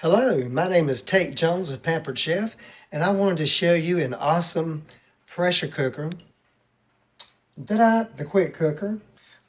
Hello, my name is Tate Jones of Pampered Chef, and I wanted to show you an awesome pressure cooker. The quick cooker,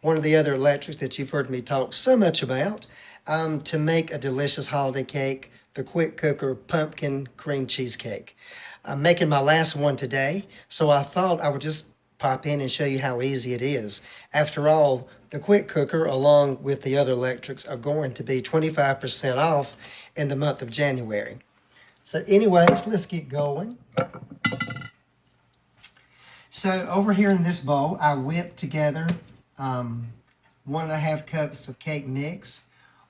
one of the other electrics that you've heard me talk so much about, to make a delicious holiday cake, the quick cooker pumpkin cream cheesecake. I'm making my last one today, so I thought I would just pop in and show you how easy it is. After all, the quick cooker, along with the other electrics, are going to be 25% off in the month of January. So anyways, let's get going. So over here in this bowl, I whipped together 1.5 cups of cake mix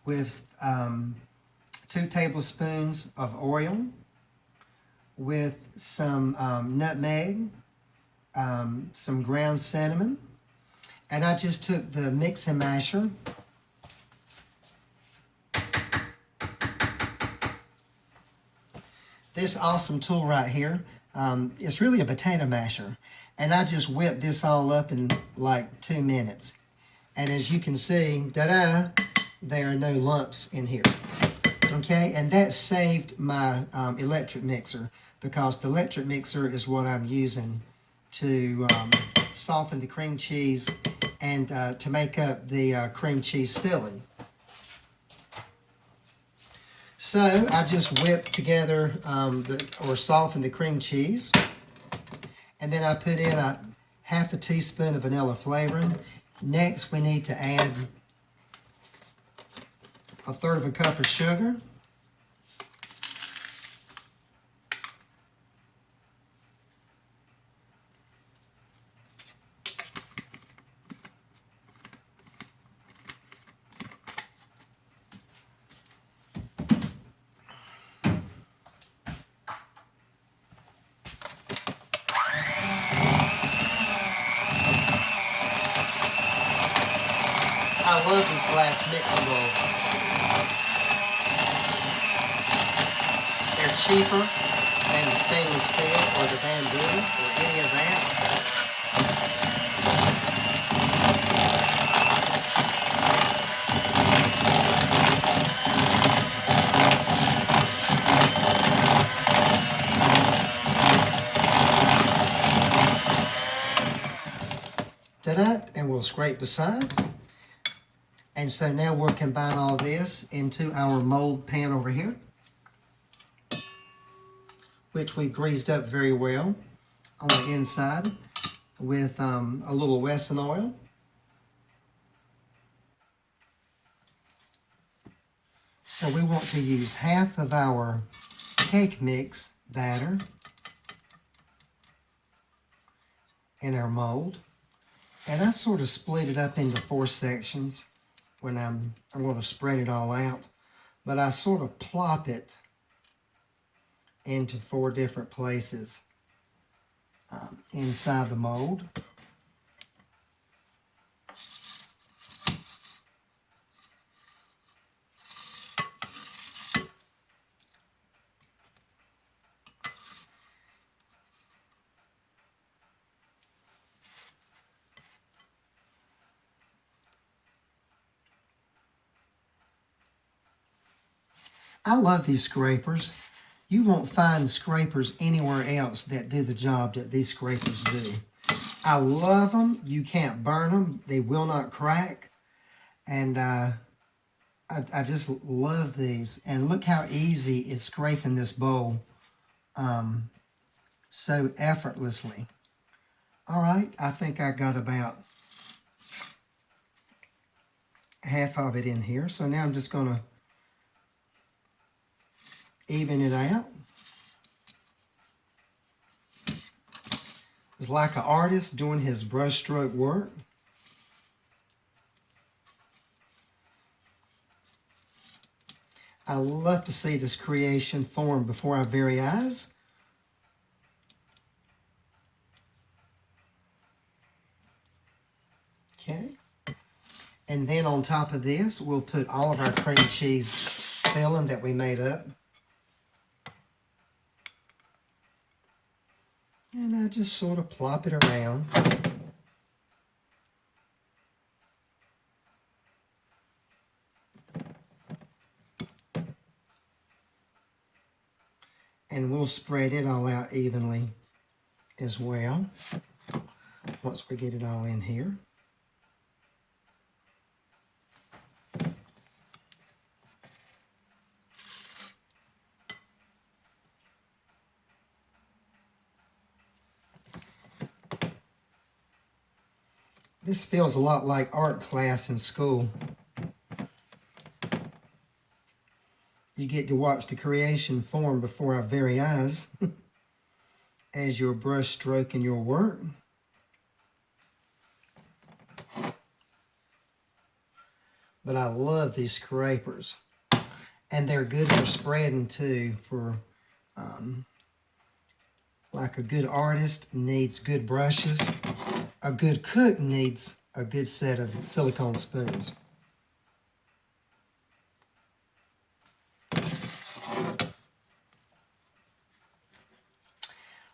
with 2 tablespoons of oil, with some nutmeg, some ground cinnamon, and I just took the mix and masher this awesome tool right here. It's really a potato masher, and I just whipped this all up in like 2 minutes. And as you can see, there are no lumps in here. Okay, and that saved my electric mixer, because the electric mixer is what I'm using to soften the cream cheese and to make up the cream cheese filling. So I just whipped together or softened the cream cheese, and then I put in a half a teaspoon of vanilla flavoring. Next, we need to add 1/3 cup of sugar. I love these glass mixing bowls. They're cheaper than the stainless steel or the bamboo or any of that. And we'll scrape the sides. And so now we'll combine all this into our mold pan over here, which we greased up very well on the inside with a little Wesson oil. So we want to use half of our cake mix batter in our mold. And I sort of split it up into 4 sections when I'm going to spread it all out. But I sort of plop it into 4 different places inside the mold. I love these scrapers. You won't find scrapers anywhere else that do the job that these scrapers do. I love them. You can't burn them. They will not crack. And I just love these. And look how easy it's scraping this bowl so effortlessly. All right, I think I got about half of it in here. So now I'm just going to even it out. It's like an artist doing his brushstroke work. I love to see this creation form before our very eyes. Okay. And then on top of this, we'll put all of our cream cheese filling that we made up. And I just sort of plop it around. And we'll spread it all out evenly as well once we get it all in here. This feels a lot like art class in school. You get to watch the creation form before our very eyes as you're brush stroking your work. But I love these scrapers. And they're good for spreading too. For like a good artist needs good brushes. A good cook needs a good set of silicone spoons.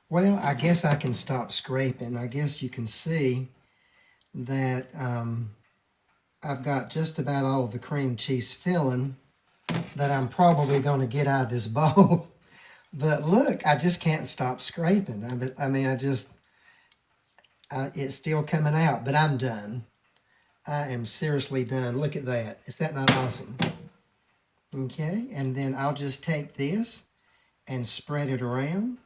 Well, I guess I can stop scraping. I guess you can see that I've got just about all of the cream cheese filling that I'm probably going to get out of this bowl. But look, I just can't stop scraping. It's still coming out, but I'm done. I am seriously done. Look at that. Is that not awesome? Okay, and then I'll just take this and spread it around.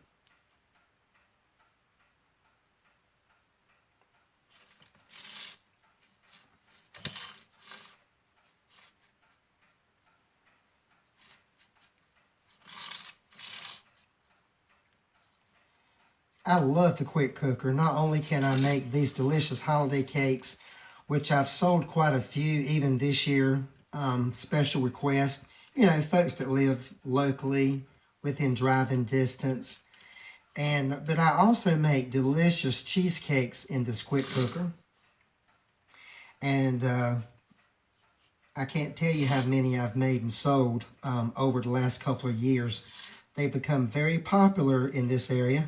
I love the quick cooker. Not only can I make these delicious holiday cakes, which I've sold quite a few even this year, special request, you know, folks that live locally within driving distance. But I also make delicious cheesecakes in this quick cooker. And I can't tell you how many I've made and sold over the last couple of years. They've become very popular in this area.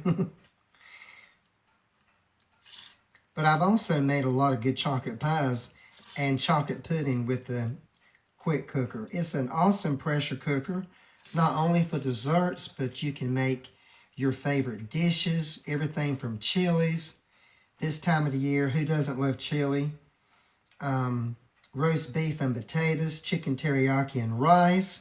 But I've also made a lot of good chocolate pies and chocolate pudding with the quick cooker. It's an awesome pressure cooker, not only for desserts, but you can make your favorite dishes, everything from chilies. This time of the year, who doesn't love chili? Roast beef and potatoes, chicken teriyaki and rice,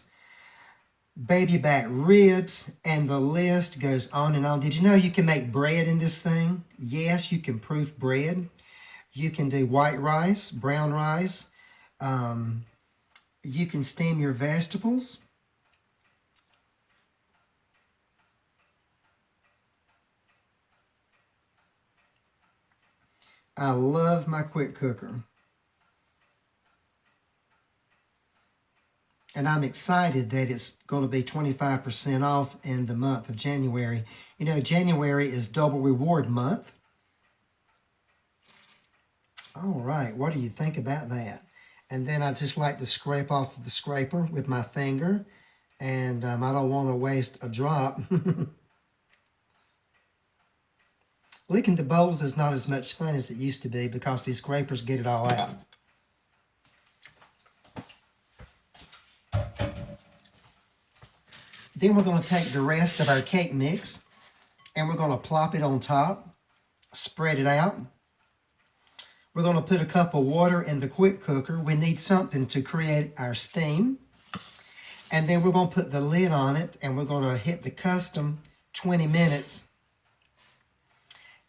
baby back ribs, and the list goes on and on. Did you know you can make bread in this thing? Yes, you can proof bread. You can do white rice, brown rice. You can steam your vegetables. I love my quick cooker. And I'm excited that it's going to be 25% off in the month of January. You know, January is double reward month. All right, what do you think about that? And then I just like to scrape off the scraper with my finger. And I don't want to waste a drop. Licking the bowls is not as much fun as it used to be because these scrapers get it all out. Then we're going to take the rest of our cake mix and we're going to plop it on top, spread it out. We're going to put a cup of water in the quick cooker. We need something to create our steam. And then we're going to put the lid on it and we're going to hit the custom 20 minutes.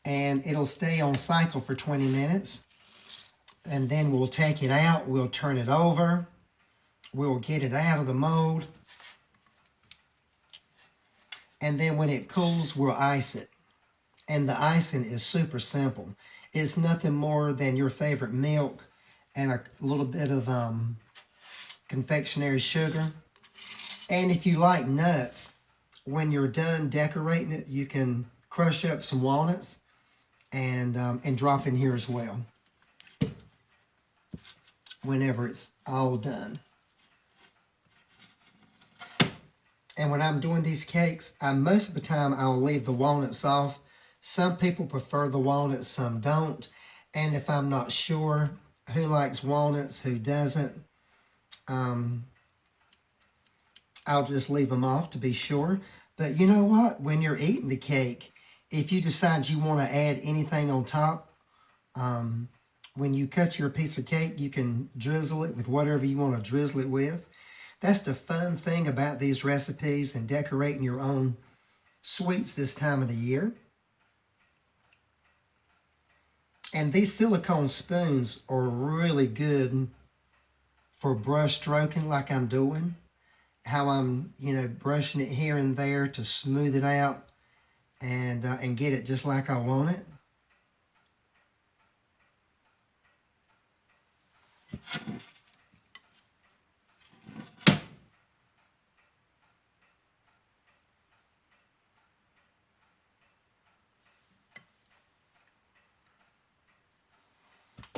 And it'll stay on cycle for 20 minutes. And then we'll take it out, we'll turn it over, we'll get it out of the mold. And then when it cools, we'll ice it. And the icing is super simple. It's nothing more than your favorite milk and a little bit of confectionery sugar. And if you like nuts, when you're done decorating it, you can crush up some walnuts and drop in here as well whenever it's all done. And when I'm doing these cakes, most of the time I'll leave the walnuts off. Some people prefer the walnuts, some don't. And if I'm not sure who likes walnuts, who doesn't, I'll just leave them off to be sure. But you know what? When you're eating the cake, if you decide you want to add anything on top, um, when you cut your piece of cake, you can drizzle it with whatever you want to drizzle it with. That's the fun thing about these recipes and decorating your own sweets this time of the year. And these silicone spoons are really good for brush stroking like I'm doing. How I'm, brushing it here and there to smooth it out and get it just like I want it.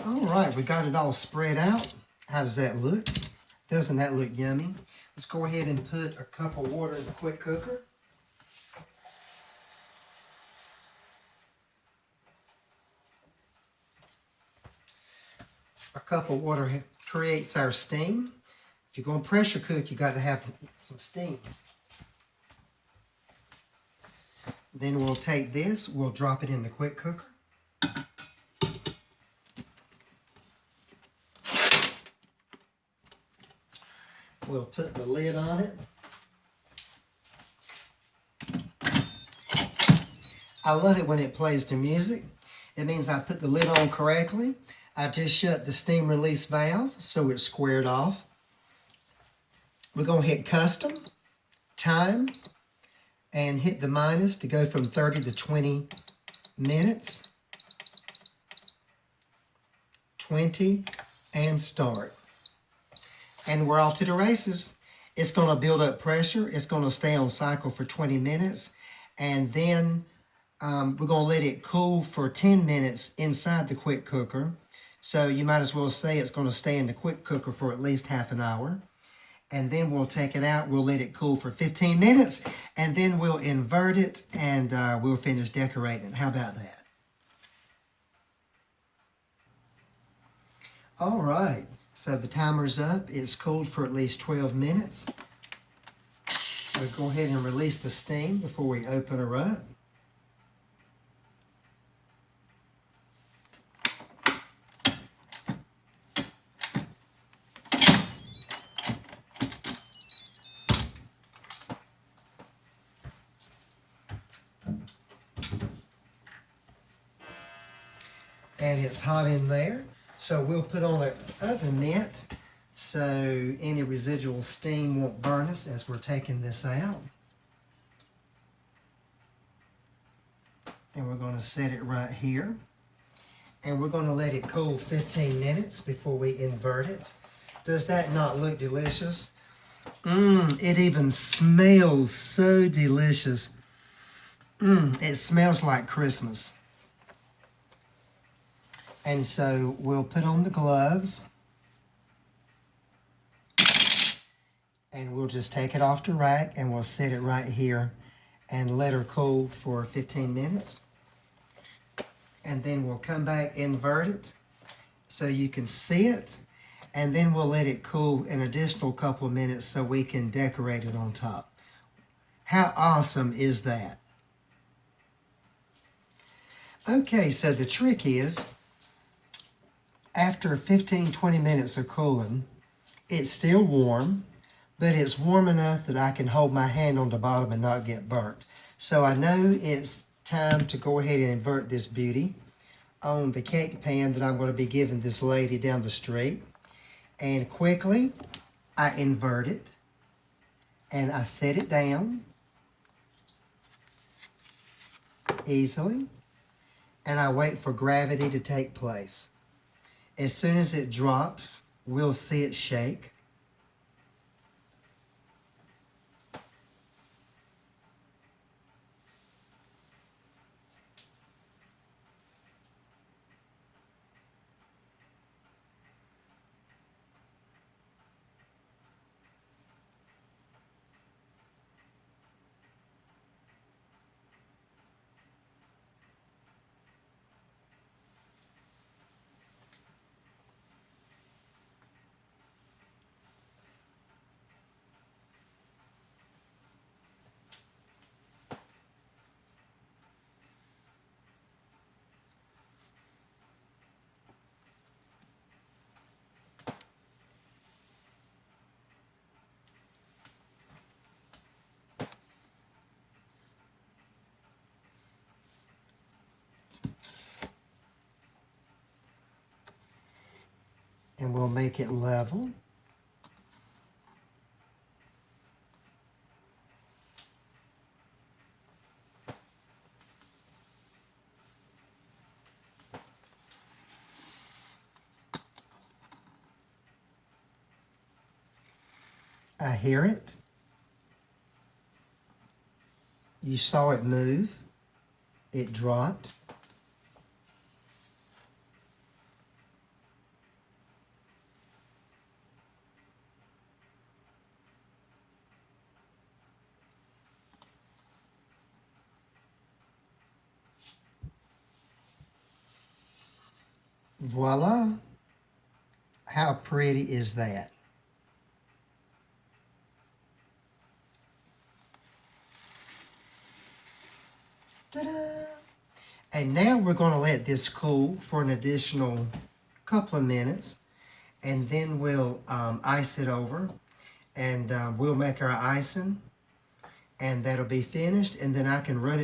All right, we got it all spread out. How does that look? Doesn't that look yummy? Let's go ahead and put a cup of water in the quick cooker. A cup of water creates our steam. If you're going to pressure cook, you got to have some steam. Then we'll take this, we'll drop it in the quick cooker. We'll put the lid on it. I love it when it plays the music. It means I put the lid on correctly. I just shut the steam release valve so it's squared off. We're going to hit custom, time, and hit the minus to go from 30 to 20 minutes. 20 and start. And we're off to the races. It's going to build up pressure. It's going to stay on cycle for 20 minutes. And then we're going to let it cool for 10 minutes inside the quick cooker. So you might as well say it's going to stay in the quick cooker for at least half an hour. And then we'll take it out. We'll let it cool for 15 minutes. And then we'll invert it and we'll finish decorating. How about that? All right. So the timer's up. It's cooled for at least 12 minutes. We'll go ahead and release the steam before we open her up. And it's hot in there. So we'll put on an oven mitt so any residual steam won't burn us as we're taking this out. And we're going to set it right here. And we're going to let it cool 15 minutes before we invert it. Does that not look delicious? It even smells so delicious. It smells like Christmas. And so we'll put on the gloves. And we'll just take it off the rack and we'll set it right here and let her cool for 15 minutes. And then we'll come back, invert it so you can see it. And then we'll let it cool an additional couple of minutes so we can decorate it on top. How awesome is that? Okay, so the trick is, after 15-20 minutes of cooling, it's still warm, but it's warm enough that I can hold my hand on the bottom and not get burnt. So I know it's time to go ahead and invert this beauty on the cake pan that I'm going to be giving this lady down the street. And quickly, I invert it and I set it down easily and I wait for gravity to take place. As soon as it drops, we'll see it shake. And we'll make it level. I hear it. You saw it move. It dropped. Voila. How pretty is that? Ta-da! And now we're going to let this cool for an additional couple of minutes, and then we'll ice it over, and we'll make our icing, and that'll be finished, and then I can run it